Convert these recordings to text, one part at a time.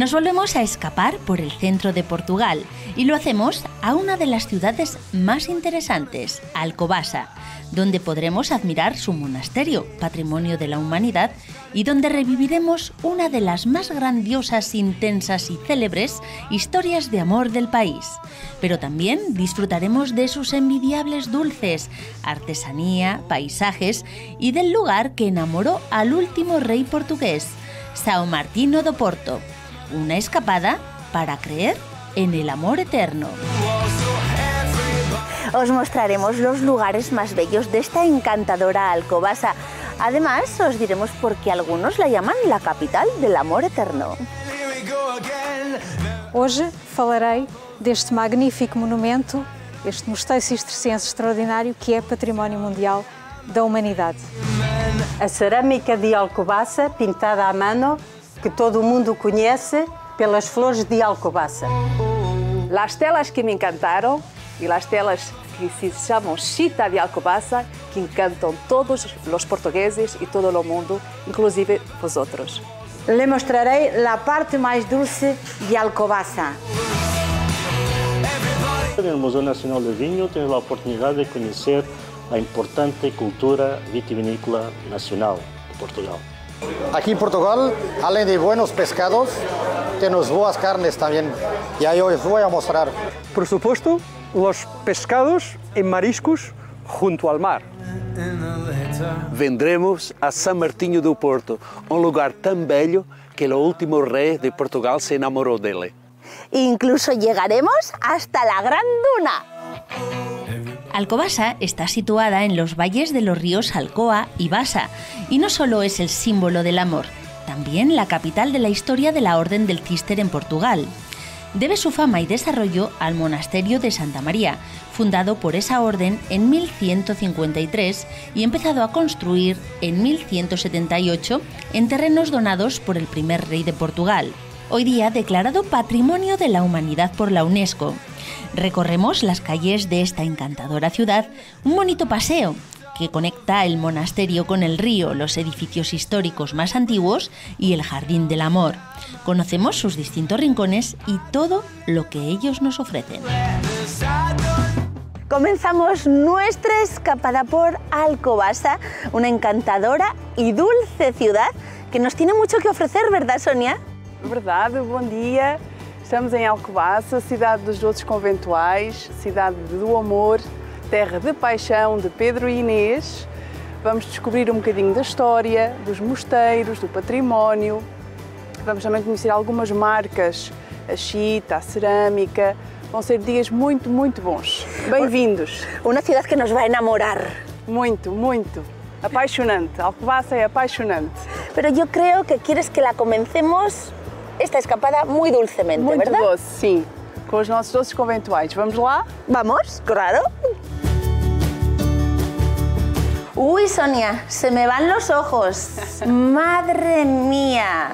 Nos volvemos a escapar por el centro de Portugal y lo hacemos a una de las ciudades más interesantes, Alcobaça, donde podremos admirar su monasterio, Patrimonio de la Humanidad, y donde reviviremos una de las más grandiosas, intensas y célebres historias de amor del país. Pero también disfrutaremos de sus envidiables dulces, artesanía, paisajes y del lugar que enamoró al último rey portugués, São Martinho do Porto. Una escapada para creer en el amor eterno. Os mostraremos los lugares más bellos de esta encantadora Alcobaça. Además, os diremos por qué algunos la llaman la capital del amor eterno. Hoje falarei deste magnífico monumento, este mosteiro cisterciense extraordinário que é Património Mundial da Humanidade. A cerâmica de Alcobaça, pintada à mano, que todo mundo conhece pelas flores de Alcobaça. Las telas que me encantaron y las telas que se llaman Chita de Alcobaça, que encantam todos os portugueses e todo o mundo, inclusive vosotros. Le mostrarei a parte mais dulce de Alcobaça. No Museu Nacional do Vinho temos a oportunidade de conhecer a importante cultura vitivinícola nacional de Portugal. Aquí en Portugal, além de buenos pescados, tenemos boas carnes también. Y ahí os voy a mostrar. Por supuesto, los pescados y mariscos junto al mar. Vendremos a São Martinho do Porto, lugar tan bello que el último rey de Portugal se enamoró de él. Incluso llegaremos hasta la Gran Duna. Alcobaça está situada en los valles de los ríos Alcoa y Basa, y no solo es el símbolo del amor, también la capital de la historia de la Orden del Císter en Portugal. Debe su fama y desarrollo al monasterio de Santa María, fundado por esa orden en 1153 y empezado a construir en 1178 en terrenos donados por el primer rey de Portugal, hoy día declarado Patrimonio de la Humanidad por la UNESCO. Recorremos las calles de esta encantadora ciudad, un bonito paseo que conecta el monasterio con el río, los edificios históricos más antiguos y el Jardín del Amor. Conocemos sus distintos rincones y todo lo que ellos nos ofrecen. Comenzamos nuestra escapada por Alcobaça, una encantadora y dulce ciudad que nos tiene mucho que ofrecer, ¿verdad, Sonia? Verdade, bom dia. Estamos em Alcobaça, cidade dos doces conventuais, cidade do amor, terra de paixão de Pedro e Inês. Vamos descobrir um bocadinho da história, dos mosteiros, do património. Vamos também conhecer algumas marcas, a chita, a cerâmica. Vão ser dias muito, muito bons. Bem-vindos. Uma cidade que nos vai enamorar. Muito, muito. Apaixonante. Alcobaça é apaixonante. Pero yo creo que quieres que la comencemos esta escapada muy dulcemente, muito ¿verdad? Muito doce, sim. Com os nossos doces conventuais. Vamos lá? Vamos, claro. Uy, Sonia, se me van los ojos. Madre mía.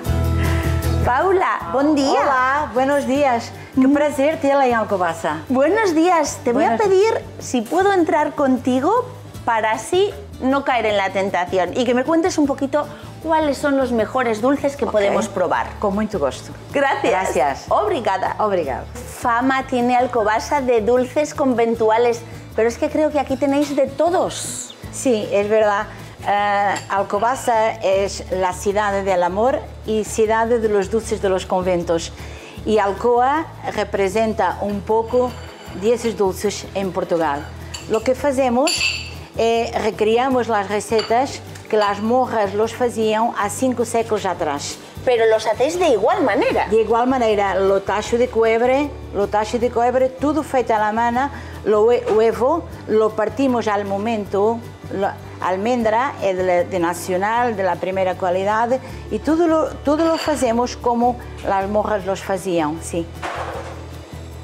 Paula, buen día. Hola, buenos días. Qué placer tê-la en Alcobaça. Buenos días. Te voy a pedir si puedo entrar contigo para así no caer en la tentación y que me cuentes un poquito cuáles son los mejores dulces que podemos probar. Con mucho gusto. Gracias. Gracias. Obrigada. Obrigada. Fama tiene Alcobaça de dulces conventuales, pero es que creo que aquí tenéis de todos. Sí, es verdad. Alcobaça es la ciudad del amor y ciudad de los dulces de los conventos. Y Alcoa representa un poco de esos dulces en Portugal. Lo que hacemos recriamos las recetas que las monjas los hacían a 5 séculos atrás. Pero los hacéis de igual manera. De igual manera, lo tacho de cobre, todo feito a la mano, lo huevo, lo partimos al momento, la almendra es de nacional, de la primera calidad, y todo lo hacemos como las monjas los hacían, sí.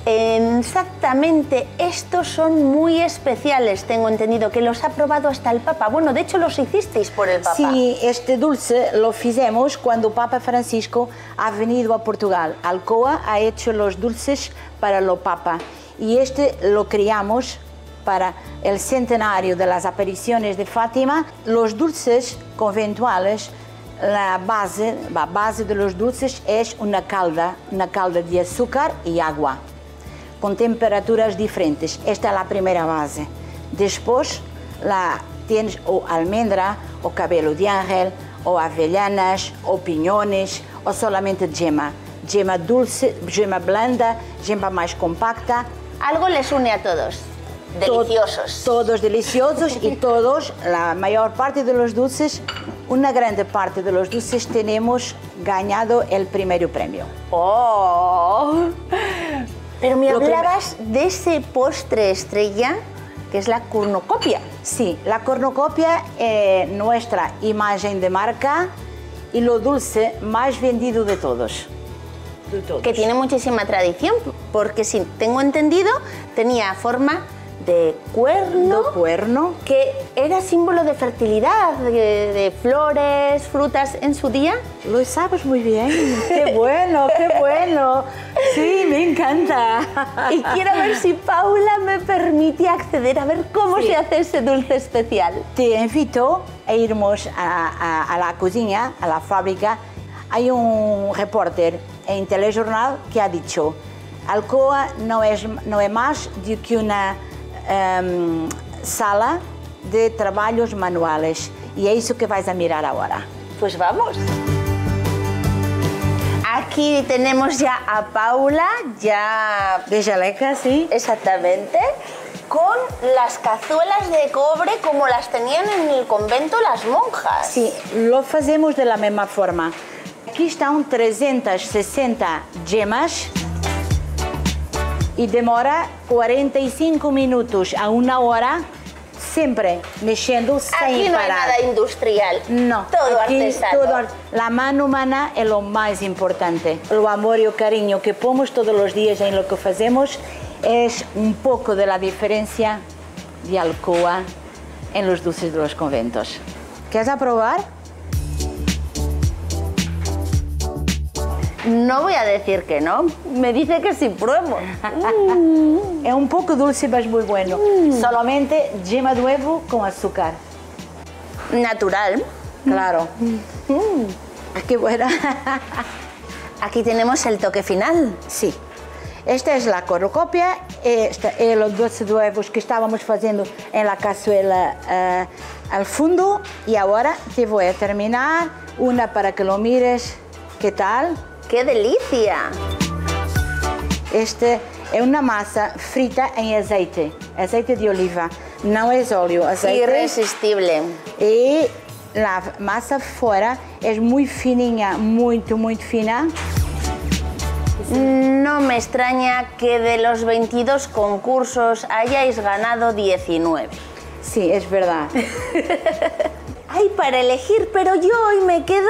Exactamente, estos son muy especiales, tengo entendido, que los ha probado hasta el Papa. Bueno, de hecho los hicisteis por el Papa. Sí, este dulce lo hicimos cuando Papa Francisco ha venido a Portugal. Alcoa ha hecho los dulces para el Papa y este lo creamos para el centenario de las apariciones de Fátima. Los dulces conventuales la base de los dulces es una calda de azúcar y agua, con temperaturas diferentes. Esta es la primera base. Después tienes o almendra, o cabelo de ángel, o avellanas, o piñones, o solamente yema. Yema dulce, yema blanda, yema más compacta. Algo les une a todos. Deliciosos. Todos deliciosos y todos, la mayor parte de los dulces, una grande parte de los dulces tenemos ganado el primer premio. ¡Oh! Pero me hablabas de ese postre estrella, que es la cornucopia. Sí, la cornucopia es nuestra imagen de marca y lo dulce más vendido de todos. Que tiene muchísima tradición, porque si tengo entendido, tenía forma de cuerno, que era símbolo de fertilidad, de flores, frutas en su día. Lo sabes muy bien. ¡Qué bueno, qué bueno! Sí, me encanta. Y quiero ver si Paula me permite acceder a ver cómo se hace ese dulce especial. Te invito a irnos a la cocina, a la fábrica. Hay un reporter en Telejornal que ha dicho: Alcoa no es más que una sala de trabajos manuales, y es eso que vais a mirar ahora. Pues vamos. Aquí tenemos ya a Paula, ya de jaleca, sí. Exactamente, con las cazuelas de cobre como las tenían en el convento las monjas. Sí, lo hacemos de la misma forma. Aquí están 360 yemas y demora 45 minutos a una hora, siempre mexendo sin parar. Aquí no hay nada industrial, no, todo artesano. La mano humana es lo más importante. El amor y el cariño que ponemos todos los días en lo que hacemos es un poco de la diferencia de Alcoa en los dulces de los conventos. ¿Quieres probar? No voy a decir que no, me dice que sí pruebo. Es un poco dulce, pero es muy bueno. Solamente yema de huevo con azúcar. Natural. Claro. Qué buena. Aquí tenemos el toque final. Sí. Esta es la cornucopia, esta es los dulces de huevos que estábamos haciendo en la cazuela al fondo, y ahora te voy a terminar una para que lo mires. ¿Qué tal? ¡Qué delicia! Esta es una masa frita en aceite de oliva, no es óleo, aceite. Irresistible. Y la masa fuera es muy fininha, muy fina. No me extraña que de los 22 concursos hayáis ganado 19. Sí, es verdad. Hay para elegir, pero yo hoy me quedo,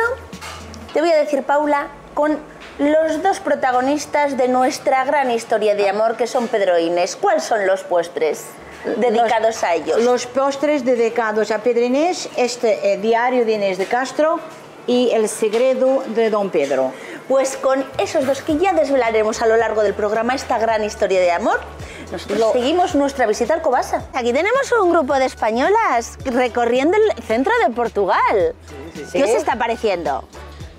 te voy a decir, Paula, con los dos protagonistas de nuestra gran historia de amor, que son Pedro e Inés. ¿Cuáles son los postres dedicados a ellos? Los postres dedicados a Pedro e Inés, este Diario de Inés de Castro y El secreto de Don Pedro. Pues con esos dos que ya desvelaremos a lo largo del programa, esta gran historia de amor, nosotros seguimos nuestra visita al Alcobaça. Aquí tenemos un grupo de españolas recorriendo el centro de Portugal. ¿Qué os está pareciendo?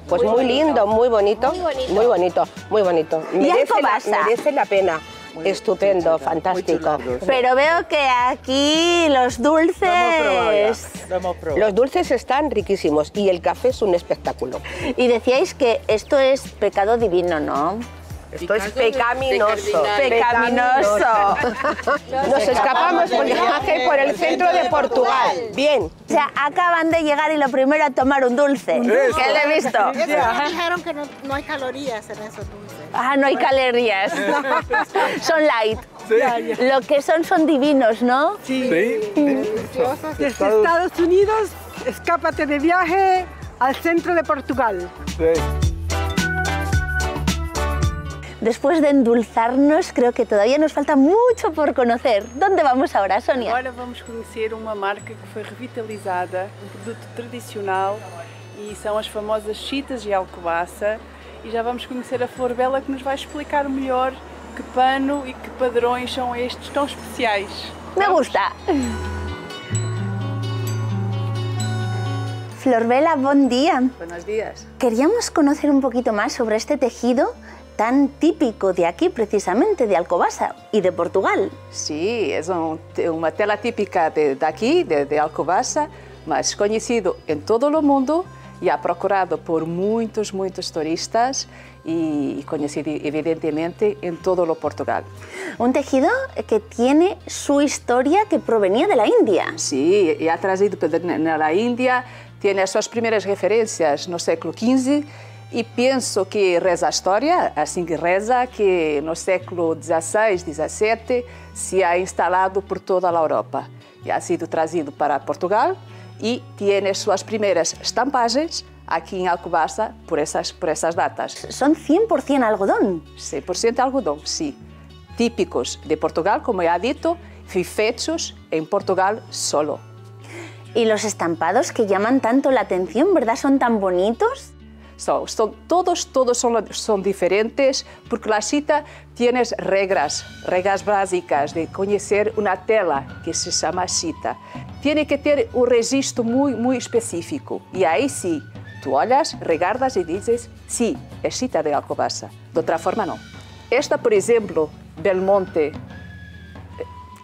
Pues muy lindo, muy bonito, muy bonito, muy bonito. ¿Y Alcobaça? Merece la pena. Estupendo, fantástico. Pero veo que aquí los dulces... Los dulces están riquísimos y el café es un espectáculo. Y decíais que esto es pecado divino, ¿no? Esto es pecaminoso. Pecaminoso. Nos escapamos por viaje por el centro de Portugal. Bien. O sea, acaban de llegar y lo primero a tomar un dulce. ¿Qué le he visto? Dijeron que no hay calorías en esos dulces. Ah, no hay calorías. Son light. Lo que son divinos, ¿no? Sí. Desde Estados Unidos, escápate de viaje al centro de Portugal. Sí. Después de endulzarnos, creo que todavía nos falta mucho por conocer. ¿Dónde vamos ahora, Sónia? Agora vamos conhecer uma marca que foi revitalizada, produto tradicional, e são as famosas chitas de Alcobaça. E já vamos conhecer a Flor Bela, que nos vai explicar melhor que pano e que padrões são estes tão especiais. Me gusta! Florbela, buen día. Buenos días. Queríamos conocer un poquito más sobre este tejido tan típico de aquí, precisamente, de Alcobaça y de Portugal. Sí, es una tela típica de aquí, de Alcobaça, mas conhecido em todo o mundo e procurado por muitos turistas y conocido evidentemente en todo lo Portugal. Un tejido que tiene su historia que provenía de la India. Sí, y ha trazido de la India, tiene sus primeras referencias no século XV e penso que reza a história, assim que reza, que no século XVI, XVII se ha instalado por toda a Europa e ha sido trazido para Portugal e tiene suas primeiras estampagens aqui em Alcobaça por essas datas. Son 100% algodón. 100% algodão, sim. Típicos de Portugal, como já dito, feitos em Portugal solo. Y los estampados que llaman tanto la atención, ¿verdad? Son tan bonitos. Todos son diferentes porque la chita tiene regras básicas de conocer una tela que se llama chita. Tiene que tener un registro muy específico y ahí sí, tú olhas, regardas y dices, sí, es chita de Alcobaça. De otra forma no. Esta, por ejemplo, Belmonte,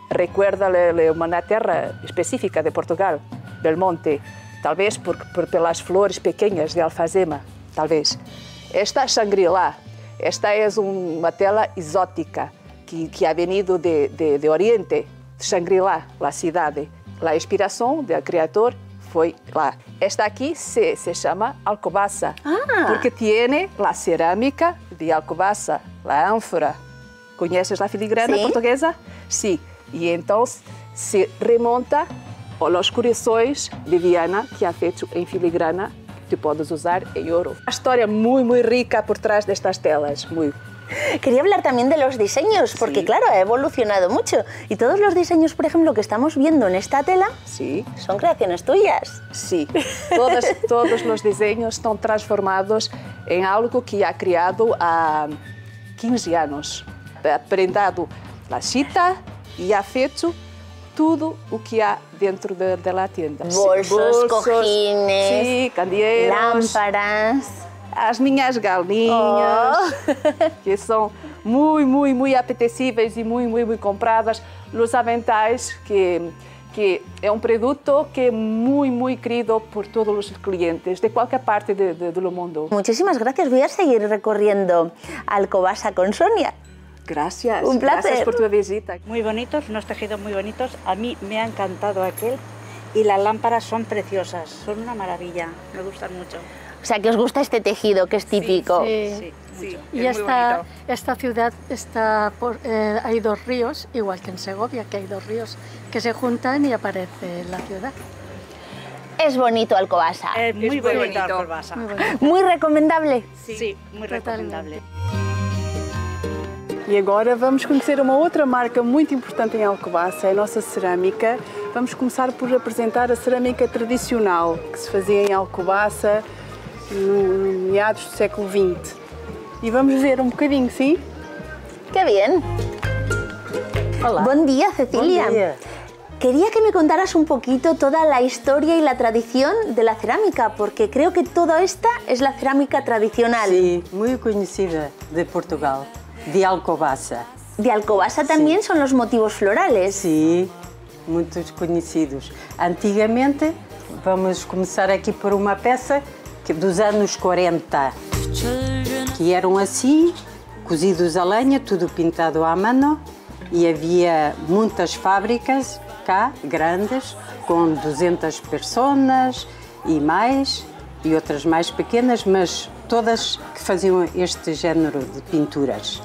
recuerda una tierra específica de Portugal, Belmonte, tal vez pelas flores pequeñas de alfazema. Talvez. Esta Shangri-La, esta é uma tela exótica que ha venido de Oriente, Shangri-La, a cidade. A inspiração do criador foi lá. Esta aqui se chama Alcobaça, porque tem a cerâmica de Alcobaça, a ânfora. Conheces a filigrana portuguesa? Sim. E então se remonta aos corações de Viana, que é feito em filigrana, que podes usar en oro. Una historia muy rica por detrás de estas telas. Quería hablar también de los diseños, porque sí, claro, ha evolucionado mucho. Y todos los diseños, por ejemplo, que estamos viendo en esta tela, sí, son creaciones tuyas. Sí, todos los diseños están transformados en algo que ha creado há 15 anos. Ha prendado la chita y ha feito tudo o que há dentro da tienda. Bolsos, cojines, sí, candeeiros, lámparas. As minhas galinhas, que são muito apetecíveis e muito compradas. Os aventais, que é um produto que é muito querido por todos os clientes de qualquer parte do mundo. Muchísimas gracias. Voy a seguir recorriendo Alcobaça con Sonia. Gracias. Un placer. Gracias por tu visita. Muy bonitos, unos tejidos muy bonitos. A mí me ha encantado aquel y las lámparas son preciosas, son una maravilla, me gustan mucho. O sea, que os gusta este tejido, que es típico. Sí. Y esta ciudad hay dos ríos, igual que en Segovia, que hay dos ríos que se juntan y aparece la ciudad. Es bonito Alcobaça. Es muy bonito Alcobaça. Muy recomendable. Sí, muy recomendable. E agora vamos conhecer uma outra marca muito importante em Alcobaça, a nossa cerâmica. Vamos começar por apresentar a cerâmica tradicional que se fazia em Alcobaça no meados do século XX. E vamos ver um bocadinho, sim? ¡Qué bien! Hola. Buen día, Cecilia. Buen día. Quería que me contaras un poquito toda la historia y la tradición de la cerámica, porque creo que toda esta es la cerámica tradicional. Sí, muy conocida de Portugal. De Alcobaça. De Alcobaça también son los motivos florales. Sí, muitos conhecidos. Antigamente, vamos começar aqui por uma peça dos anos 40, que eram assim, cozidos a lenha, tudo pintado à mano, e havia muitas fábricas cá, grandes, com 200 pessoas e mais, e outras mais pequenas, mas todas que faziam este género de pinturas.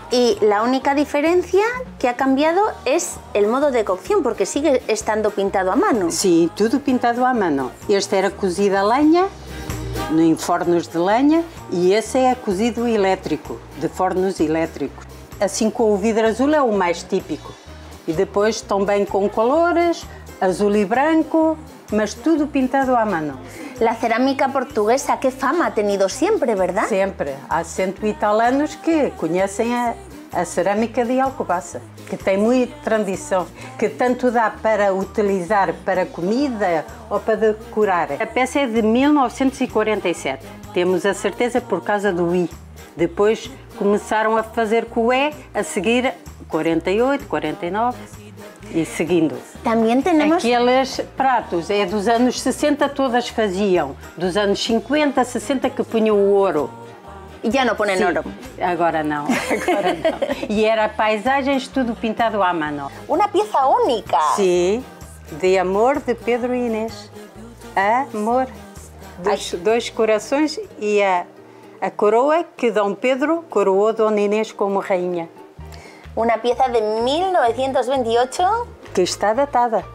Y la única diferencia que ha cambiado es el modo de cocción, porque sigue estando pintado a mano. Sim, tudo pintado à mano. Este era cozido a lenha, em fornos de lenha, e esse é cozido elétrico, de fornos elétricos. Assim com o vidro azul é o mais típico. E depois também com colores, azul e branco, mas tudo pintado à mano. La cerámica portuguesa, qué fama ha tenido siempre, ¿verdad? Sempre. Há 100 e tal anos que conhecem a cerâmica de Alcobaça, que tem muita tradição, que tanto dá para utilizar para comida ou para decorar. A peça é de 1947, temos a certeza por causa do I. Depois começaram a fazer com o E, a seguir 48, 49 e seguindo. Também temos... Aqueles pratos é dos anos 60, todas faziam, dos anos 50, 60 que punham o ouro. E já não põem ouro? Agora não, agora não. E era paisagens tudo pintado à mano. Uma peça única? Sim, de amor de Pedro e Inês. Amor. Dois corações e a coroa que Dom Pedro coroou Dona Inês como rainha. Uma peça de 1928? Que está datada,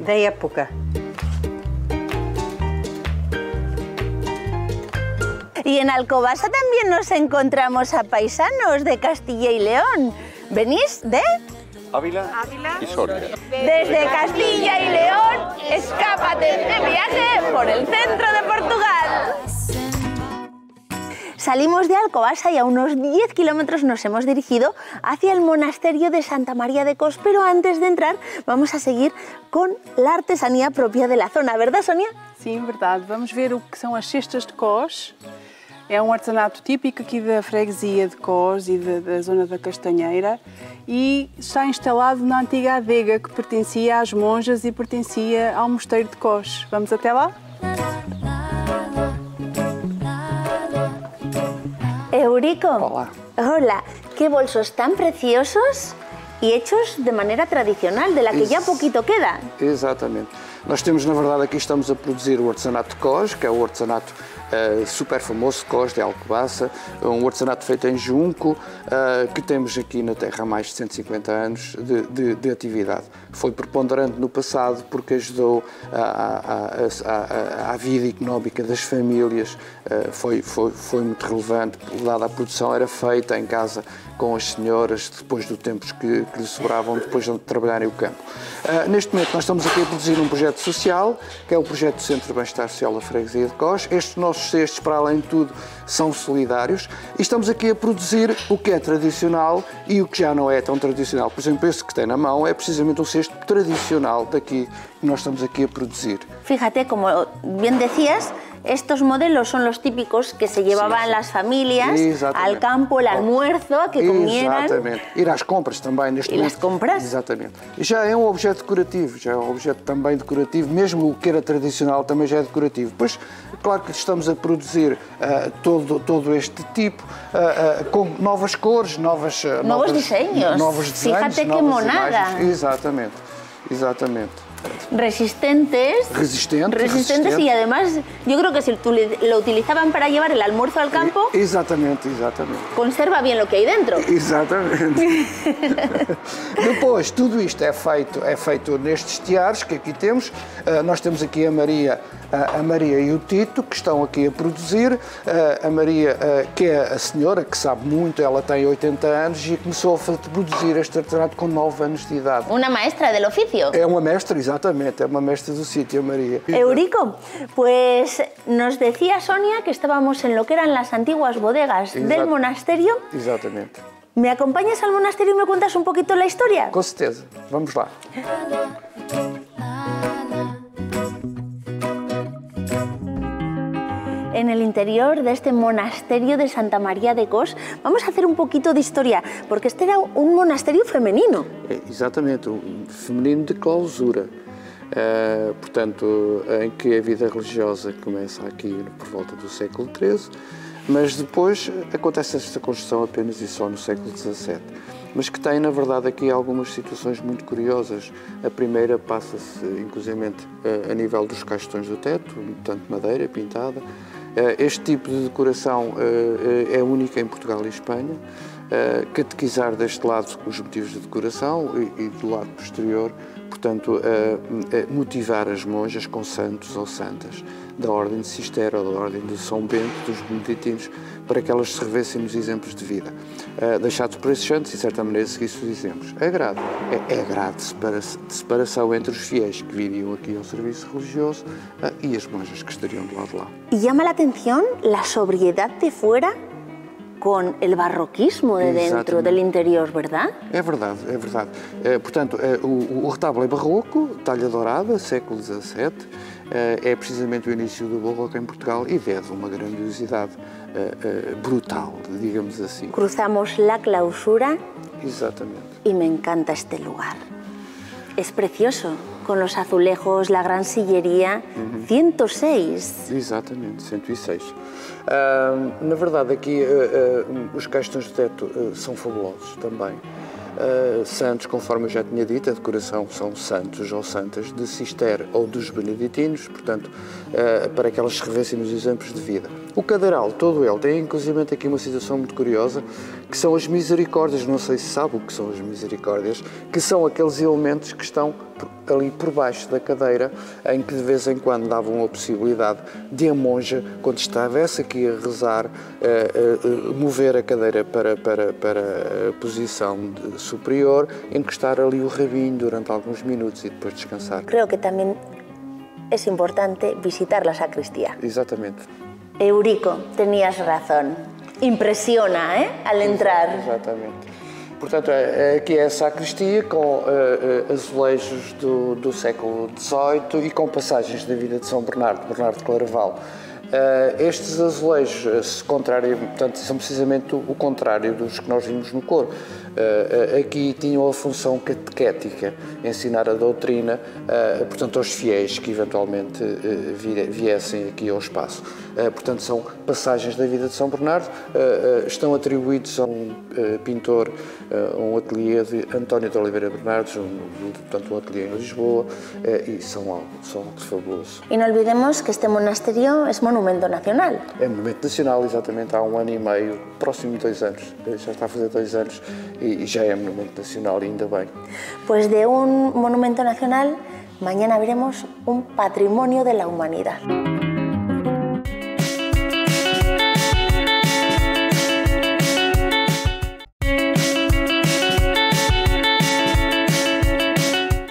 da época. Y en Alcobaça también nos encontramos a paisanos de Castilla y León. ¿Venís de? Ávila y Soria. Desde Castilla y León, escápate de viaje por el centro de Portugal. Salimos de Alcobaça y a unos 10 kilómetros nos hemos dirigido hacia el monasterio de Santa María de Cos, pero antes de entrar vamos a seguir con la artesanía propia de la zona, ¿verdad, Sonia? Sim, verdade. Vamos ver o que são as cestas de Cos. É um artesanato típico aqui da freguesia de Cos e da zona da Castanheira e está instalado na antiga adega que pertencia às monjas e pertencia ao mosteiro de Cos. Vamos até lá? Eurico. Olá. Hola. Qué bolsos tan preciosos y hechos de manera tradicional, de la que ya poquito queda. Exatamente. Nós temos, na verdade, aqui estamos a produzir o artesanato de Cos, que é o artesanato super famoso de Cos, de Alcobaça, um artesanato feito em junco, que temos aqui na terra há mais de 150 anos de atividade. Foi preponderante no passado porque ajudou à vida económica das famílias, foi muito relevante, dada a produção era feita em casa com as senhoras, depois do tempo que lhe sobravam, depois de trabalharem o campo. Neste momento nós estamos aqui a produzir um projeto social, que é o projeto do Centro de Bem-Estar Social da Freguesia de Cos. Estes nossos cestos, para além de tudo, são solidários e estamos aqui a produzir o que é tradicional e o que já não é tão tradicional. Por exemplo, este que tem na mão é precisamente um cesto tradicional daqui que nós estamos aqui a produzir. Fíjate, como bien decías, estos modelos son los típicos que se llevaban las familias al campo, el almuerzo, a que comieran. Exatamente. Ir às compras também neste momento. E às compras? Exatamente. E já é um objeto decorativo, já é um objeto também decorativo, mesmo o que era tradicional também já é decorativo. Pois, claro que estamos a produzir todo este tipo, com novas cores, novos desenhos. Novos desenhos, fíjate que monada. Imagens. Exatamente, exatamente. Resistentes y además yo creo que si lo utilizaban para llevar el almuerzo al campo, exatamente. Conserva bien lo que hay dentro. Exatamente. Depois, tudo isto é feito nestes tiares que aqui temos. Nós temos aqui a Maria e o Tito, que estão aqui a produzir. A Maria, que é a senhora, que sabe muito, ela tem 80 anos e começou a produzir este artesanato com 9 anos de idade. Uma maestra del oficio. É uma mestra, exatamente, é uma mestra do sítio, a Maria. Eurico, pues nos decía Sonia que estábamos en lo que eran las antiguas bodegas del monasterio. Exatamente. ¿Me acompañas al monasterio y me cuentas un poquito la historia? Com certeza, vamos lá. En el interior de este monasterio de Santa María de Cos, vamos a hacer un poquito de historia, porque este era un monasterio femenino. Exatamente, feminino de clausura. Portanto, em que a vida religiosa começa aqui por volta do século XIII, mas depois acontece esta construção apenas e só no século XVII. Mas que tem, na verdade, aqui algumas situações muito curiosas. A primeira passa-se, inclusivamente, a nível dos caixões do teto, portanto, madeira pintada. Este tipo de decoração é única em Portugal e Espanha. Catequizar deste lado os motivos de decoração e do lado posterior, portanto, motivar as monjas com santos ou santas da Ordem de Cister ou da Ordem de São Bento, dos beneditinos, para que elas se revessem nos exemplos de vida. Deixados por esses santos, e de certa maneira seguissem os exemplos. É grado de separação entre os fiéis que viriam aqui ao serviço religioso e as monjas que estariam do lado de lá. E llama la atención la sobriedad de fuera con el barroquismo de dentro, del interior, ¿verdad? É verdade, é verdade. Portanto, o retábulo é barroco, talha dourada, século XVII, é precisamente o início do barroco em Portugal e deve uma grandiosidade brutal, digamos assim. Cruzamos la clausura. Exatamente. Y me encanta este lugar. Es precioso, con los azulejos, la gran sillería, 106. Exatamente, 106. Na verdade, aqui os caixões de teto são fabulosos também. Santos, conforme eu já tinha dito, a decoração são santos ou santas de Cister ou dos beneditinos, portanto, para que elas se revessem nos exemplos de vida. O cadeiral, todo ele, tem inclusive aqui uma situação muito curiosa, que são as misericórdias, não sei se sabe o que são as misericórdias, que são aqueles elementos que estão ali por baixo da cadeira, em que de vez em quando davam a possibilidade de a monja, quando estivesse aqui a rezar, mover a cadeira para a posição superior, encostar ali o rabinho durante alguns minutos e depois descansar. Creo que também é importante visitar a sacristía. Exatamente. Eurico, tenías razão. Impressiona, al entrar. Exatamente. Portanto, aqui é a sacristia com azulejos do século XVIII e com passagens da vida de São Bernardo de Claraval. Estes azulejos, portanto, são precisamente o contrário dos que nós vimos no coro. Aqui tinham a função catequética, ensinar a doutrina, portanto, aos fiéis que eventualmente viessem aqui ao espaço. Portanto, são passagens da vida de São Bernardo, estão atribuídos a um pintor, um ateliê de António de Oliveira Bernardes, portanto, um ateliê em Lisboa, e são algo fabuloso. E não olvidemos que este monasterio é monumento nacional. É monumento nacional, exatamente, há 1 ano e meio, próximo de 2 anos, já está a fazer 2 anos, e já é monumento nacional, ainda bem. Pois de um monumento nacional, mañana veremos um patrimônio da humanidade.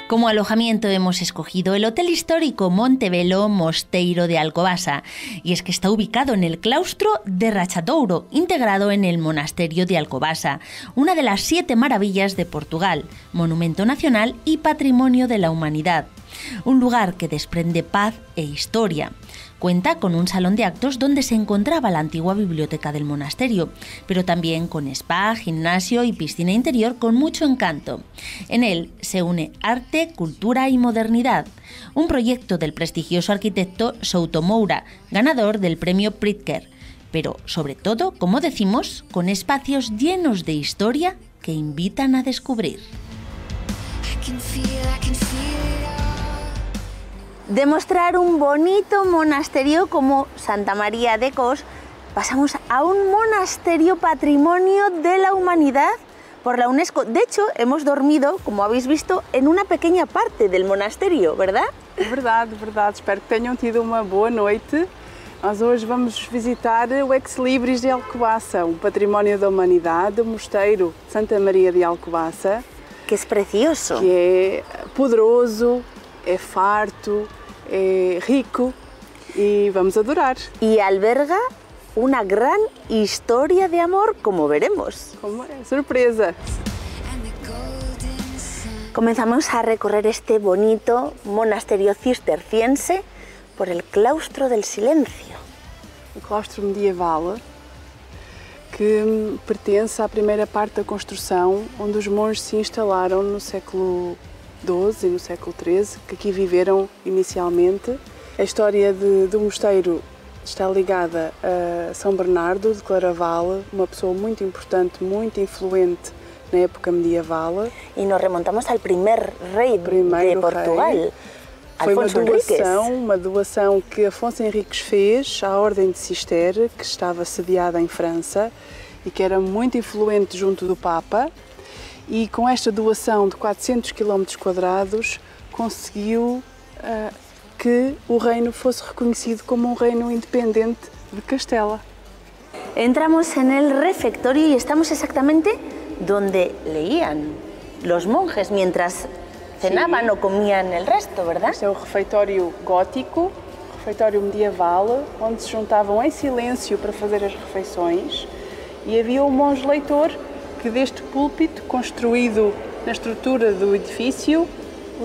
Como alojamiento hemos escogido el Hotel Histórico Montebello Mosteiro de Alcobaça, y es que está ubicado en el claustro de Rachadouro, integrado en el monasterio de Alcobaça, una de las 7 maravillas de Portugal, monumento nacional y patrimonio de la humanidad. Un lugar que desprende paz e historia. Cuenta con un salón de actos donde se encontraba la antigua biblioteca del monasterio, pero también con spa, gimnasio y piscina interior con mucho encanto. En él se une arte, cultura y modernidad, un proyecto del prestigioso arquitecto Souto Moura, ganador del premio Pritzker, pero sobre todo, como decimos, con espacios llenos de historia que invitan a descubrir. Demostrar un bonito monasterio como Santa María de Cos, pasamos a un monasterio patrimonio de la humanidad por la UNESCO. De hecho, hemos dormido, como habéis visto, en una pequeña parte del monasterio, ¿verdad? Verdade, verdade. Espero que tenham tido uma boa noite. Nós hoje vamos visitar o Ex Libris de Alcobaça, um património da humanidade, o Mosteiro Santa Maria de Alcobaça. Que é precioso. Que é poderoso, é farto, é rico e vamos adorar. E alberga uma gran historia de amor, como veremos. Como é? Surpresa! Comenzamos a recorrer este bonito monasterio cisterciense por el claustro del silencio. O claustro medieval que pertence à primeira parte da construção, onde os monges se instalaram no século XII e no século XIII, que aqui viveram inicialmente. A história do mosteiro está ligada a São Bernardo de Claraval, uma pessoa muito importante, muito influente na época medieval. E nos remontamos ao primeiro rei de Portugal. Foi uma doação que Afonso Henriques fez à Ordem de Cister, que estava sediada em França e que era muito influente junto do Papa. E com esta doação de 400 km², conseguiu que o reino fosse reconhecido como um reino independente de Castela. Entramos en el refectorio y estamos exactamente donde leían los monjes mientras cenaban o comían el resto, ¿verdad? Este é o refeitório gótico, refeitório medieval, onde se juntavam em silêncio para fazer as refeições E havia um monge leitor que deste púlpito, construído na estrutura do edifício,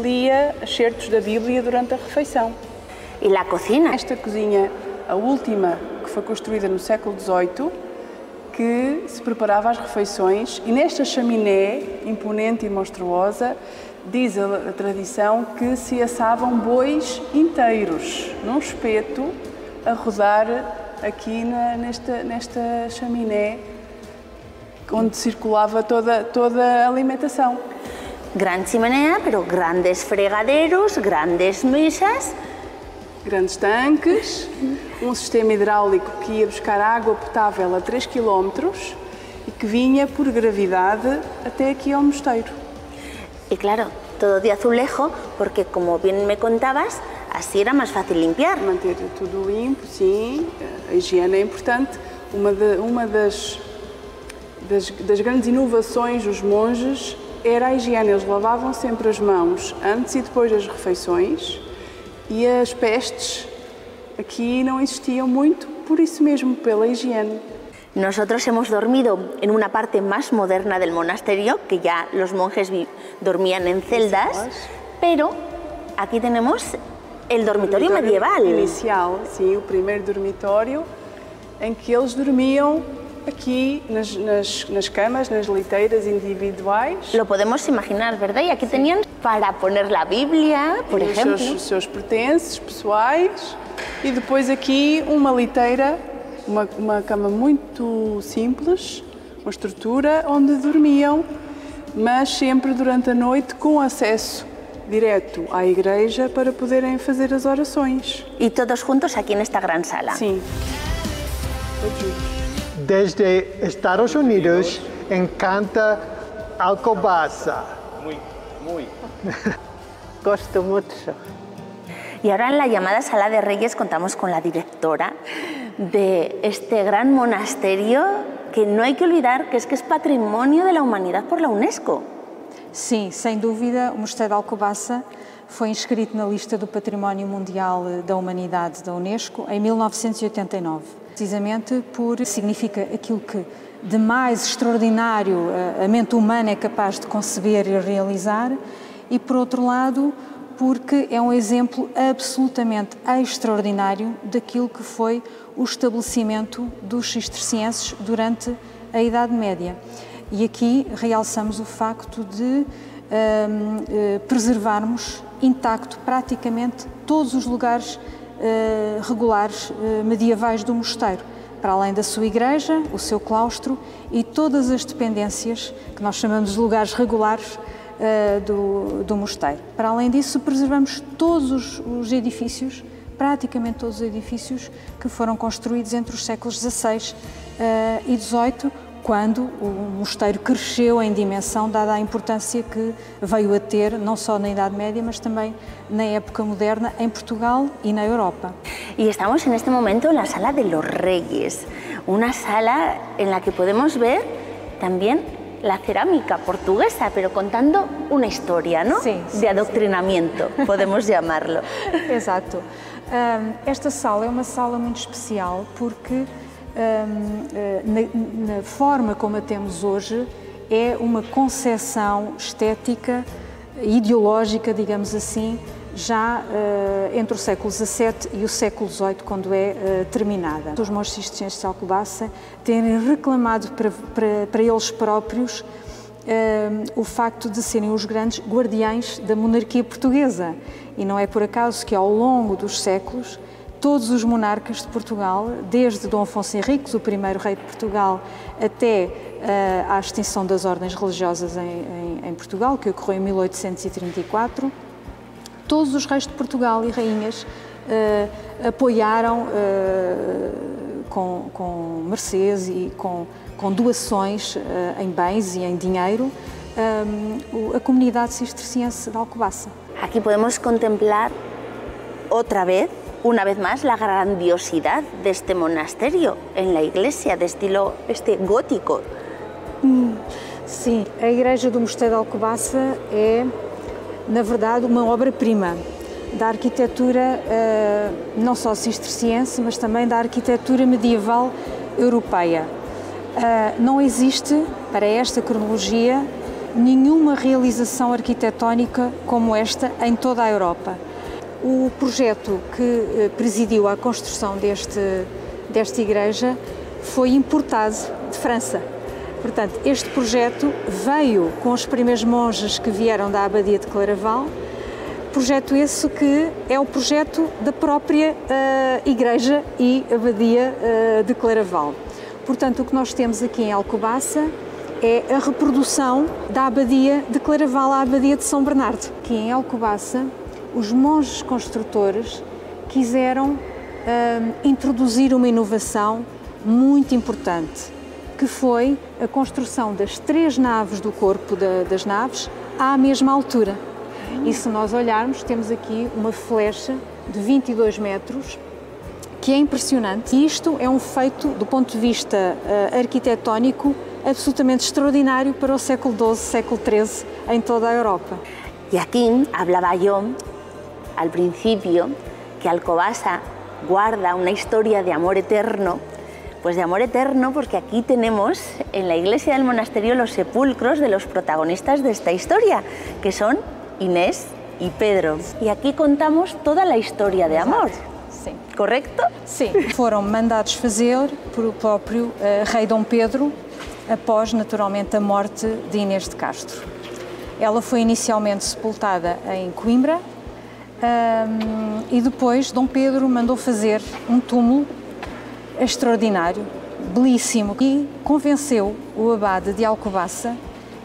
lia excertos da Bíblia durante a refeição. E a cozinha? Esta cozinha, a última, que foi construída no século XVIII, que se preparava as refeições, e nesta chaminé imponente e monstruosa, diz a tradição que se assavam bois inteiros num espeto a rodar aqui nesta chaminé onde circulava toda a alimentação. Grande chimenea, pero grandes fregaderos, grandes mesas. Grandes tanques, um sistema hidráulico que ia buscar água potável a 3 km e que vinha por gravidade até aqui ao mosteiro. Y claro, todo de azulejo, porque como bien me contabas, así era más fácil limpiar. Manter tudo limpo, sim, a higiene é importante. Uma das grandes inovações dos monges era a higiene. Eles lavavam sempre as mãos antes e depois das refeições e as pestes aqui não existiam muito, por isso mesmo, pela higiene. Nosotros hemos dormido en una parte más moderna del monasterio, que ya los monjes dormían en celdas, pero aquí tenemos el dormitorio medieval. Inicial, sim, o primeiro dormitório, em que eles dormiam aqui nas camas, nas liteiras individuais. Lo podemos imaginar, ¿verdad? Y aquí tenían para poner la Biblia, por ejemplo. Os seus pertences pessoais e depois aqui uma liteira, uma cama muito simples, uma estrutura onde dormiam, mas sempre durante a noite com acesso direto à igreja para poderem fazer as orações. E todos juntos aqui nesta grande sala. Sim, todos juntos. Desde Estados Unidos encanta Alcobaça. Muy. Gosto mucho. Y ahora en la llamada Sala de Reyes contamos con la directora de este gran monasterio que no hay que olvidar que es Patrimonio de la Humanidad por la Unesco. Sim, sem dúvida, o Mosteiro de Alcobaça foi inscrito na lista do Património Mundial da Humanidade da Unesco em 1989, precisamente porque significa aquilo que de mais extraordinário a mente humana é capaz de conceber e realizar, e por outro lado porque é um exemplo absolutamente extraordinário daquilo que foi o estabelecimento dos cistercienses durante a Idade Média. E aqui realçamos o facto de preservarmos intacto praticamente todos os lugares regulares medievais do mosteiro, para além da sua igreja, o seu claustro e todas as dependências que nós chamamos de lugares regulares do mosteiro. Para além disso, preservamos todos os edifícios, praticamente todos os edifícios que foram construídos entre os séculos XVI e XVIII, quando o mosteiro cresceu em dimensão, dada a importância que veio a ter, não só na Idade Média, mas também na época moderna, em Portugal e na Europa. Y estamos en este momento en la Sala de los Reyes, una sala en la que podemos ver también la cerámica portuguesa, pero contando una historia, ¿no? Sim, de adoctrinamiento, podemos llamarlo. Exato. Esta sala é uma sala muito especial porque na forma como a temos hoje é uma concepção estética, ideológica, digamos assim, já entre o século XVII e o século XVIII, quando é terminada. Os monges cistercienses de Alcobaça têm reclamado para eles próprios o facto de serem os grandes guardiães da monarquia portuguesa. E não é por acaso que ao longo dos séculos todos os monarcas de Portugal, desde Dom Afonso Henriques, o primeiro rei de Portugal, até à extinção das ordens religiosas em Portugal, que ocorreu em 1834, todos os reis de Portugal e rainhas apoiaram com mercês e com doações em bens e em dinheiro a comunidade cisterciense de Alcobaça. Aquí podemos contemplar otra vez, una vez más, la grandiosidad de este monasterio en la iglesia de estilo gótico. Sim, a igreja do Mosteiro de Alcobaça é, na verdade, uma obra-prima da arquitetura não só cisterciense, mas também da arquitetura medieval europeia. Não existe, para esta cronologia, nenhuma realização arquitetónica como esta em toda a Europa. O projeto que presidiu a construção desta igreja foi importado de França. Portanto, este projeto veio com os primeiros monges que vieram da Abadia de Claraval, projeto esse que é o projeto da própria Igreja e Abadia de Claraval. Portanto, o que nós temos aqui em Alcobaça é a reprodução da Abadia de Claraval à Abadia de São Bernardo. Aqui em Alcobaça, os monges construtores quiseram introduzir uma inovação muito importante, que foi a construção das 3 naves do corpo das naves à mesma altura. E se nós olharmos, temos aqui uma flecha de 22 metros, que é impressionante. E isto é um feito, do ponto de vista arquitetónico, absolutamente extraordinário para o século XII, século XIII, en toda a Europa. Y aquí hablaba yo, al principio, que Alcobaça guarda una historia de amor eterno. Pues de amor eterno porque aquí tenemos en la iglesia del monasterio los sepulcros de los protagonistas de esta historia, que son Inés y Pedro. Y aquí contamos toda la historia de amor. Sim. Correcto? Sim. Foram mandados fazer por o próprio rei Dom Pedro após, naturalmente, a morte de Inês de Castro. Ela foi inicialmente sepultada em Coimbra e depois Dom Pedro mandou fazer um túmulo extraordinário, belíssimo, e convenceu o abade de Alcobaça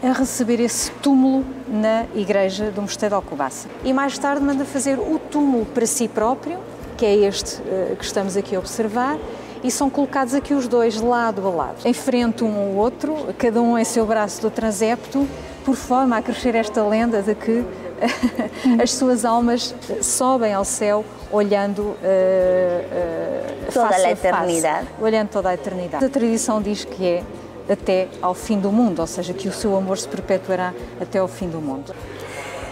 a receber esse túmulo na igreja do Mosteiro de Alcobaça. E mais tarde manda fazer o túmulo para si próprio, que é este que estamos aqui a observar, e são colocados aqui os dois lado a lado, em frente um ao outro, cada um em seu braço do transepto, por forma a crescer esta lenda de que as suas almas sobem ao céu olhando toda face a a eternidade. face, olhando toda a eternidade. A tradição diz que é até ao fim do mundo, ou seja, que o seu amor se perpetuará até ao fim do mundo.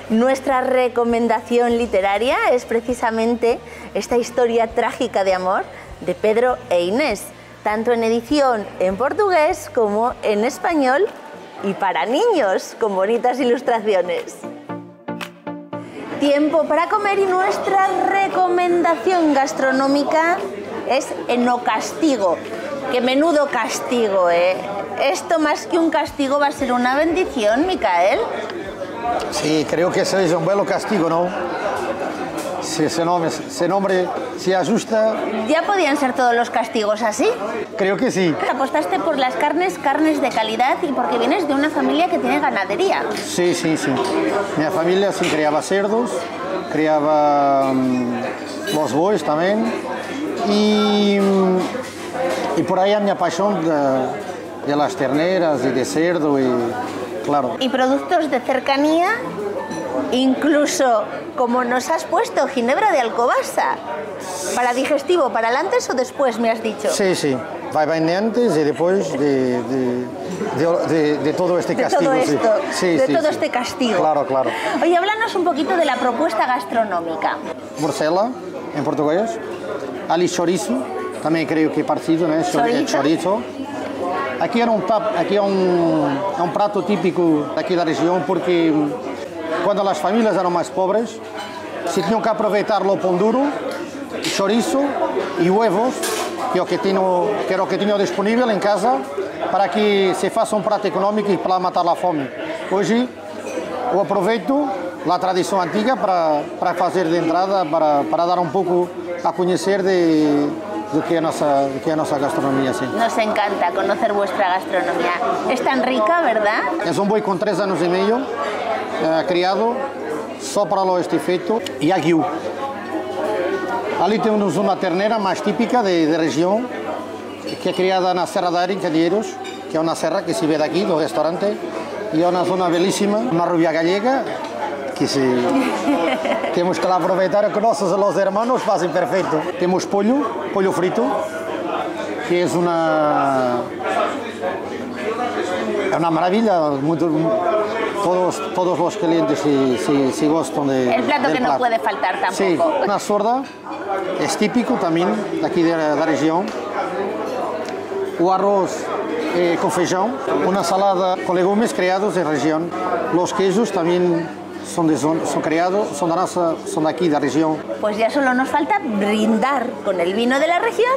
Nuestra recomendación literaria es precisamente esta historia trágica de amor de Pedro e Inés, tanto en edición en portugués como en español y para niños, con bonitas ilustraciones. Tiempo para comer y nuestra recomendación gastronómica es enocastigo. ¡Qué menudo castigo, eh! Esto más que un castigo va a ser una bendición, Micael. Sí, creo que ese es un buen castigo, ¿no? Si ese nombre se ajusta... ¿Ya podían ser todos los castigos así? Creo que sí. Apostaste por las carnes de calidad y porque vienes de una familia que tiene ganadería. Sí, sí, sí. Mi familia sí criaba cerdos, criaba los bueyes también y por ahí a mi pasión de las terneras y de cerdo y claro. Y productos de cercanía, incluso como nos has puesto, ginebra de Alcobaça. ¿Para digestivo, para el antes o después, me has dicho? Sí, sí. Va antes y después de todo este castigo. De todo esto, sí. de sí, todo sí. este castigo. Claro, claro. Oye, háblanos un poquito de la propuesta gastronómica. Morcela, en portugués. Ali chorizo, también creo que parecido, ¿no? Chorizo. Aquí é um prato típico aqui da região porque quando as famílias eram mais pobres se tinham que aproveitar o pão duro, chorizo e huevos, que era o que tinham disponível em casa para que se faça um prato econômico e para matar a fome. Hoje eu aproveito a tradição antiga para fazer de entrada, para dar um pouco a conhecer do que é a nossa gastronomia. Sí. Nos encanta conocer vuestra gastronomía. Es tan rica, ¿verdad? Es un buey con 3 años y medio, criado só para este efeito e aguiu. Ali temos uma ternera mais típica de região, que é criada na Serra da Aire, em Calheiros, que é uma serra que se vê daqui, do restaurante, e é uma zona belíssima, uma rubia gallega, que temos que aproveitar que los hermanos fazem perfeito. Temos pollo frito, que é uma maravilha, todos os clientes se gostam de... El plato que no puede faltar tampoco. Sí, una sorda, es típico también aquí de la región. o arroz con feijão, una ensalada con legumes criados en región. Los queijos también son criados, son de aquí, de la región. Pues ya solo nos falta brindar con el vino de la región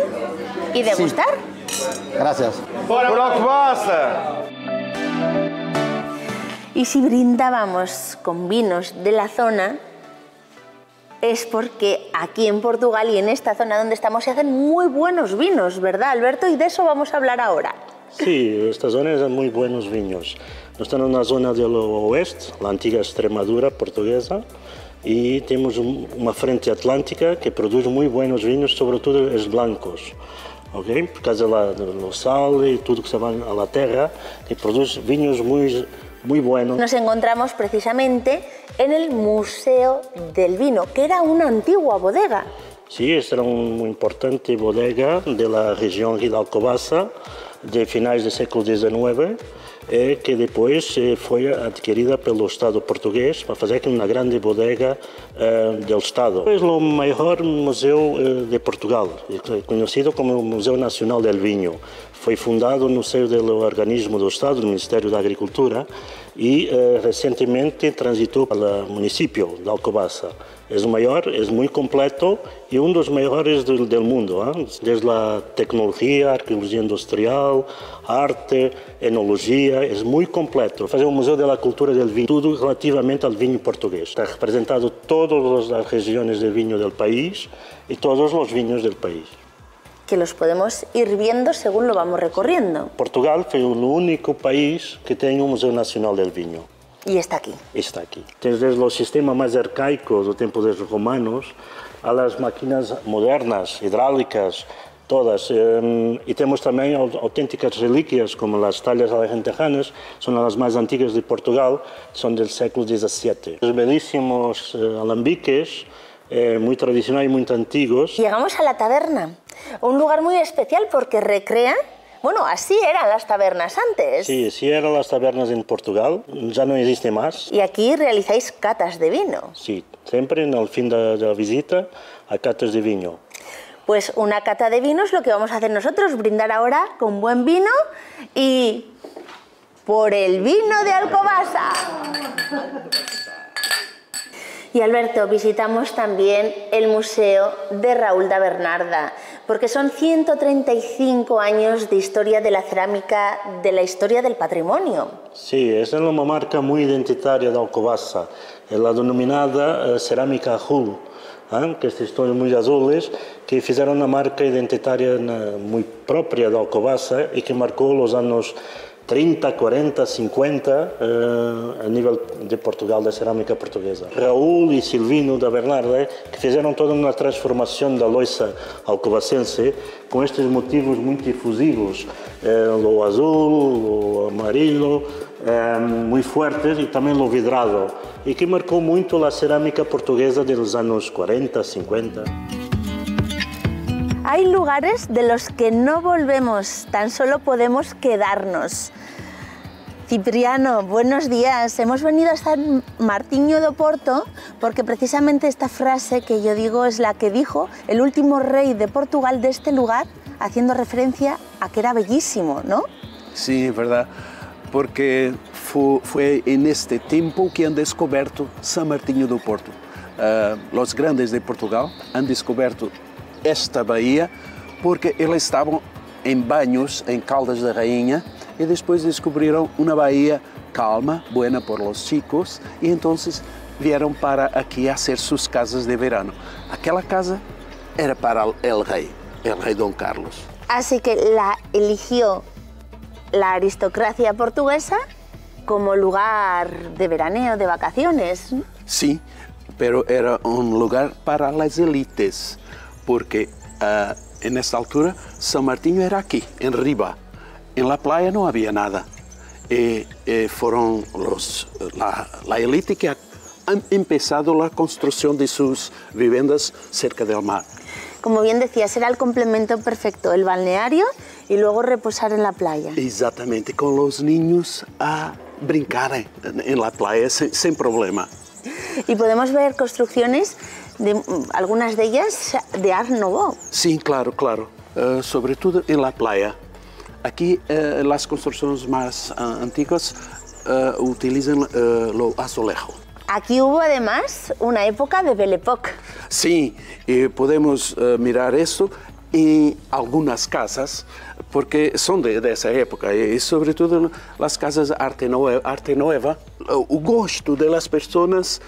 y degustar. Sí. Gracias. ¡Por Alcobaça! Y si brindábamos con vinos de la zona, es porque aquí en Portugal y en esta zona donde estamos se hacen muy buenos vinos, ¿verdad, Alberto? Y de eso vamos a hablar ahora. Sí, esta zona es de muy buenos vinos. Estamos en una zona del oeste, la antigua Extremadura portuguesa, y tenemos una frente atlántica que produce muy buenos vinos, sobre todo los blancos. Okay? Por causa de la sal y todo que se va a la tierra, que produce vinos muy buenos. Nos encontramos precisamente en el Museo del Vino, que era una antigua bodega. Sí, esta era una importante bodega de la región de Alcobaça, de finais do século XIX, que depois foi adquirida pelo Estado português para fazer uma grande bodega do Estado. É o maior museu de Portugal, conhecido como o Museu Nacional del Vinho. Foi fundado no seio do organismo do Estado, do Ministério da Agricultura, e recentemente transitou para o município de Alcobaça. É o maior, é muito completo e um dos maiores do mundo, desde a tecnologia, arqueologia industrial, arte, enologia, é muito completo. Fazer um museu da cultura do vinho, tudo relativamente ao vinho português. Está representado todas as regiões de vinho do país e todos os vinhos do país. Que los podemos ir viendo según lo vamos recorriendo. Portugal foi o único país que tem um Museu Nacional do Vinho. E está aqui. Está aqui. Desde o sistema mais arcaico do tempo dos romanos às máquinas modernas, hidráulicas, todas. E temos também autênticas relíquias, como as talhas alentejana, são as mais antigas de Portugal, são do século XVII. Os belíssimos alambiques, muy tradicionales y muy antiguos. Llegamos a la taberna, un lugar muy especial porque recrea, bueno, así eran las tabernas antes. Sí, así eran las tabernas en Portugal, ya no existe más. Y aquí realizáis catas de vino. Sí, siempre al fin de la visita a catas de vino. Pues una cata de vino es lo que vamos a hacer nosotros, brindar ahora con buen vino y por el vino de Alcobaça. Y Alberto, visitamos también el Museo de Raúl da Bernarda, porque son 135 años de historia de la cerámica, de la historia del patrimonio. Sí, esa es una marca muy identitaria de Alcobaça, la denominada cerámica azul, que estos tonos muy azules, que hicieron una marca identitaria muy propia de Alcobaça y que marcó los años 30, 40, 50 a nível de Portugal, da cerâmica portuguesa. Raúl e Silvino da Bernarda, que fizeram toda uma transformação da louça alcobacense com estes motivos muito efusivos, o azul, o amarelo, muito fortes e também o vidrado, e que marcou muito a cerâmica portuguesa dos anos 40, 50. Hay lugares de los que no volvemos, tan solo podemos quedarnos. Cipriano, buenos días. Hemos venido a San Martiño do Porto porque precisamente esta frase que yo digo es la que dijo el último rey de Portugal de este lugar, haciendo referencia a que era bellísimo, ¿no? Sí, es verdad, porque fue en este tiempo que han descubierto San Martiño do Porto. Los grandes de Portugal han descubierto esta bahia porque eles estavam em banhos em Caldas da Rainha e depois descobriram uma bahia calma, buena por los chicos e então vieram para aqui a hacer sus casas de verano. Aquela casa era para el rey Dom Carlos. Así que la eligió la aristocracia portuguesa como lugar de veraneo, de vacaciones. Sí, pero era un lugar para las élites. Porque en esta altura San Martín era aquí, en Riba. En la playa no había nada. Fueron la élite que han empezado la construcción de sus viviendas cerca del mar. Como bien decías, era el complemento perfecto, el balneario y luego reposar en la playa. Exactamente, con los niños a brincar en la playa sin problema. Y podemos ver construcciones, algunas de ellas de Art Nouveau. Sí, claro, claro. Sobre todo en la playa. Aquí las construcciones más antiguas utilizan lo azulejo. Aquí hubo además una época de Belle Époque. Sí, podemos mirar esto en algunas casas, porque son de esa época, y sobre todo las casas arte nueva, el gusto de las personas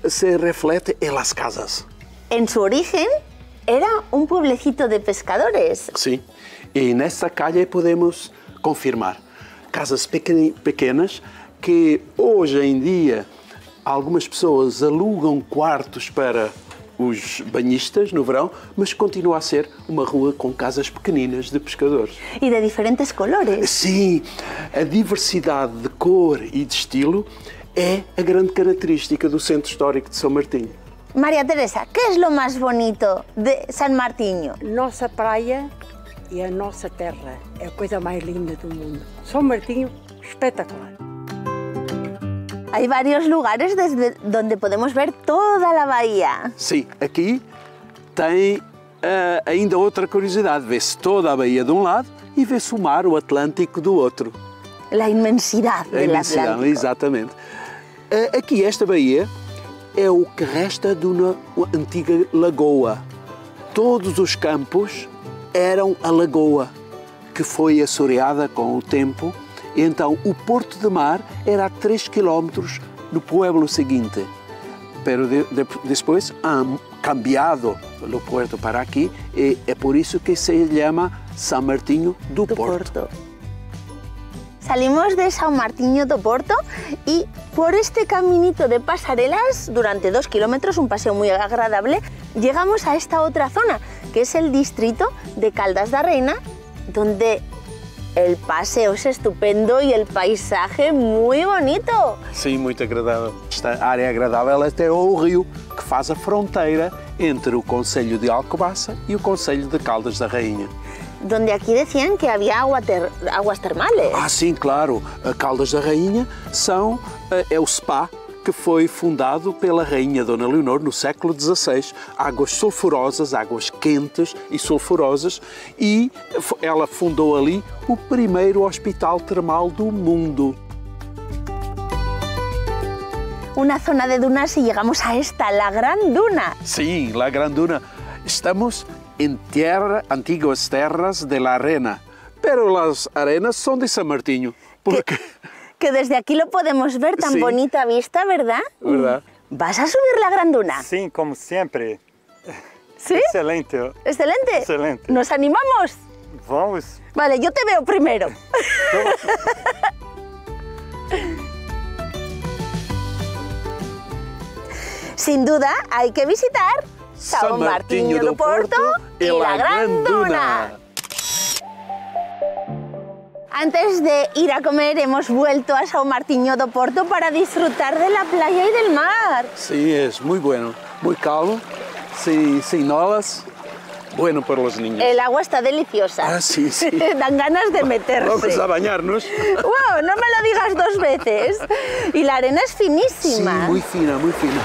se refleja en las casas. En su origen era un pueblecito de pescadores. Sí, y en esta calle podemos confirmar casas pequenas que hoje em dia algumas pessoas alugam quartos para os banhistas no verão, mas continua a ser uma rua com casas pequeninas de pescadores. E de diferentes colores. Sim, a diversidade de cor e de estilo é a grande característica do Centro Histórico de São Martinho. María Teresa, ¿qué es lo más bonito de San Martiño? Nossa praia e a nossa terra é a coisa mais linda do mundo. São Martinho, espetacular. Hay varios lugares desde donde podemos ver toda la bahía. Sim, aqui tem ainda outra curiosidade. Vê-se toda a baía de um lado e vê-se o mar, o Atlântico, do outro. La inmensidad del Atlántico. Exatamente. Aqui esta baía é o que resta de uma antiga lagoa. Todos os campos eram a lagoa, que foi assoreada com o tempo. Então, o Porto de Mar era a 3 quilómetros do pueblo seguinte. Pero depois han cambiado o puerto para aqui e é por isso que se chama São Martinho do Porto. Salimos de São Martinho do Porto y por este caminito de pasarelas, durante 2 kilómetros, un paseo muy agradable, llegamos a esta otra zona, que es el distrito de Caldas da Reina, donde el paseo es estupendo y el paisaje muy bonito. Sim, muito agradável. Esta área agradável até o rio que faz a fronteira entre o concello de Alcobaça e o concello de Caldas da Rainha. Donde aquí decían que había aguas termales. Ah, sim, claro. A Caldas da Rainha é o spa que foi fundado pela Rainha Dona Leonor no século XVI. Águas sulfurosas, águas quentes e sulfurosas, e ela fundou ali o primeiro hospital termal do mundo. Una zona de dunas y llegamos a esta, la Gran Duna. Sí, la Gran Duna. Estamos en antiguas terras de la arena, pero las arenas son de San Martiño. Porque... Que desde aquí lo podemos ver, tan bonita vista, ¿verdad? ¿Verdad? ¿Vas a subir la Gran Duna? Sí, como siempre. ¿Sí? Excelente. ¿Excelente? Excelente. ¿Nos animamos? Vamos. Vale, yo te veo primero. Sin duda, hay que visitar São Martinho do Porto y la Gran Duna. Antes de ir a comer, hemos vuelto a São Martinho do Porto para disfrutar de la playa y del mar. Sí, es muy bueno, muy calmo, sin olas, bueno para los niños. El agua está deliciosa. Ah, sí, sí. Dan ganas de meterse. Vamos a bañarnos. ¡Wow! No me lo digas 2 veces. Y la arena es finísima. Sí, muy fina, muy fina.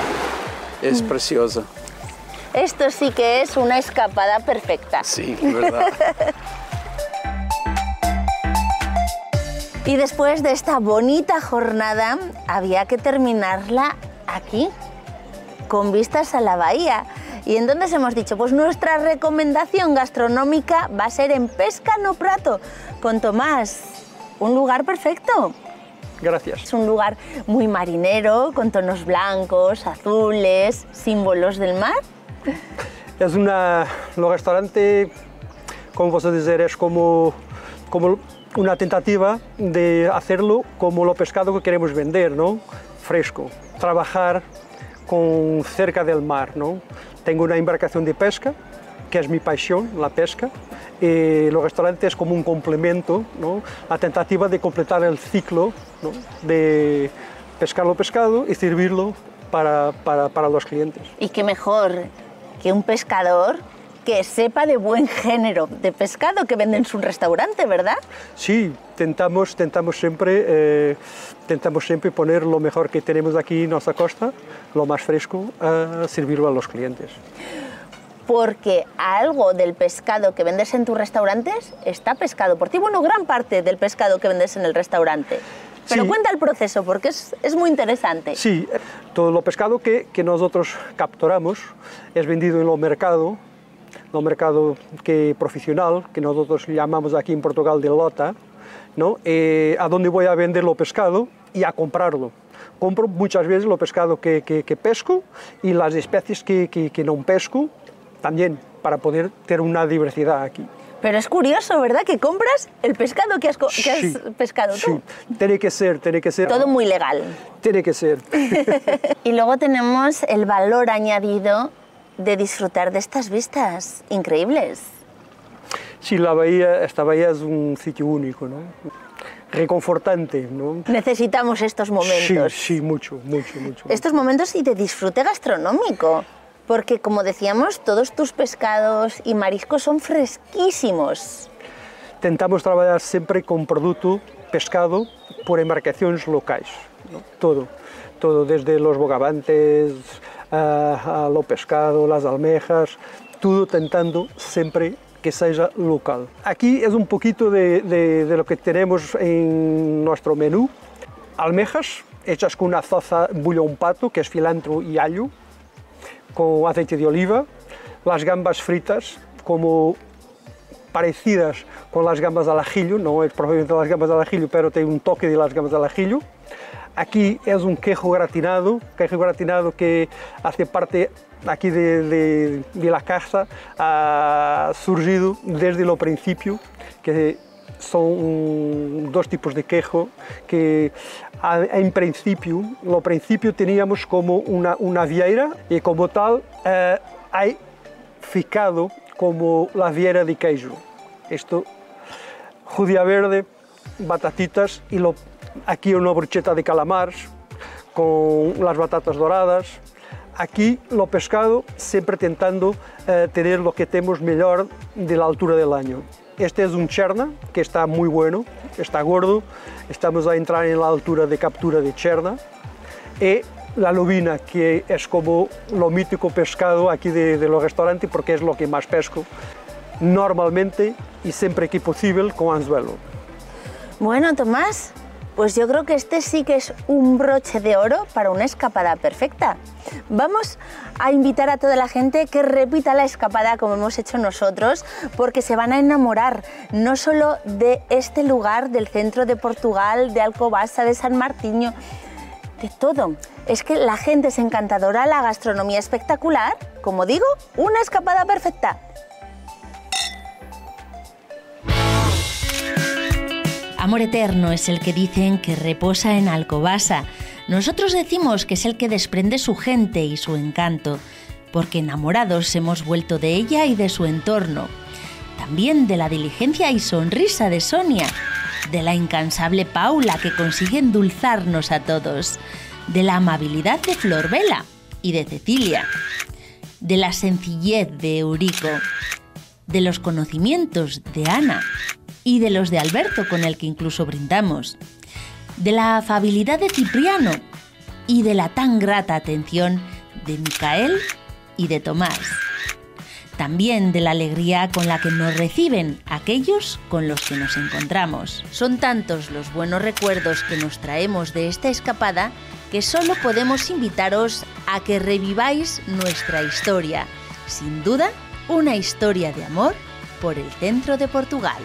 Es preciosa. Esto sí que es una escapada perfecta. Sí, verdad. Y después de esta bonita jornada, había que terminarla aquí, con vistas a la bahía. Y entonces hemos dicho, pues nuestra recomendación gastronómica va a ser en Pesca no Prato, con Tomás. Un lugar perfecto. Gracias. Es un lugar muy marinero, con tonos blancos, azules, símbolos del mar. Es lo restaurante, como vos decir, es como una tentativa de hacerlo como lo pescado que queremos vender, ¿no? Fresco. Trabajar cerca del mar, ¿no? Tengo una embarcación de pesca, que es mi pasión, la pesca, y los restaurantes es como un complemento, ¿no? La tentativa de completar el ciclo, ¿no? De pescar lo pescado y servirlo para los clientes. Y qué mejor que un pescador que sepa de buen género de pescado que vende en su restaurante, ¿verdad? Sí, intentamos siempre poner lo mejor que tenemos aquí en nuestra costa, lo más fresco, a servirlo a los clientes. porque algo del pescado que vendes en tus restaurantes está pescado por ti. Bueno, gran parte del pescado que vendes en el restaurante. Pero sí, cuenta el proceso, porque es muy interesante. Sí, todo lo pescado que nosotros capturamos es vendido en el mercado que profesional, que nosotros llamamos aquí en Portugal de lota, ¿no? A donde voy a vender lo pescado y a comprarlo. Compro muchas veces lo pescado que pesco y las especies que no pesco también, para poder tener una diversidad aquí. Pero es curioso, ¿verdad? Que compras el pescado que has pescado tú. Sí, tiene que ser. Todo muy legal. Tiene que ser. Y luego tenemos el valor añadido de disfrutar de estas vistas increíbles. Sí, esta bahía es un sitio único, ¿no? Reconfortante, ¿no? Necesitamos estos momentos. Sí, mucho. Estos momentos y de disfrute gastronómico. Porque, como decíamos, todos tus pescados y mariscos son fresquísimos. Tentamos trabajar siempre con producto pescado por embarcaciones locales, ¿no? Todo, desde los bogavantes a lo pescado, las almejas, todo tentando siempre que sea local. Aquí es un poquito de lo que tenemos en nuestro menú. Almejas hechas con una salsa bullón pato, que es cilantro y allo, con aceite de oliva, las gambas fritas como parecidas con las gambas al ajillo, no es probablemente las gambas al ajillo, pero tiene un toque de las gambas al ajillo. Aquí es un quejo gratinado que hace parte aquí de la casa, ha surgido desde lo principio, que son dos tipos de quejo que en principio, lo principio teníamos como una vieira y como tal ha ficado como la vieira de queijo. Esto, judía verde, batatitas y aquí una brocheta de calamares con las batatas doradas. Aquí lo pescado siempre tentando tener lo que tenemos mejor de la altura del año. Este es un cherna que está muy bueno, está gordo, estamos a entrar en la altura de captura de cherna. Y la lubina, que es como lo mítico pescado aquí de los restaurantes, porque es lo que más pesco, normalmente y siempre que posible con anzuelo. Bueno, Tomás, pues yo creo que este sí que es un broche de oro para una escapada perfecta. Vamos a invitar a toda la gente que repita la escapada como hemos hecho nosotros, porque se van a enamorar no solo de este lugar, del centro de Portugal, de Alcobaça, de San Martiño, de todo. Es que la gente es encantadora, la gastronomía espectacular, como digo, una escapada perfecta. Amor eterno es el que dicen que reposa en Alcobaça. Nosotros decimos que es el que desprende su gente y su encanto, porque enamorados hemos vuelto de ella y de su entorno. También de la diligencia y sonrisa de Sonia, de la incansable Paula que consigue endulzarnos a todos, de la amabilidad de Flor Vela y de Cecilia, de la sencillez de Eurico, de los conocimientos de Ana y de los de Alberto, con el que incluso brindamos, de la afabilidad de Cipriano y de la tan grata atención de Micael y de Tomás. También de la alegría con la que nos reciben aquellos con los que nos encontramos. Son tantos los buenos recuerdos que nos traemos de esta escapada que solo podemos invitaros a que reviváis nuestra historia. Sin duda, una historia de amor por el centro de Portugal.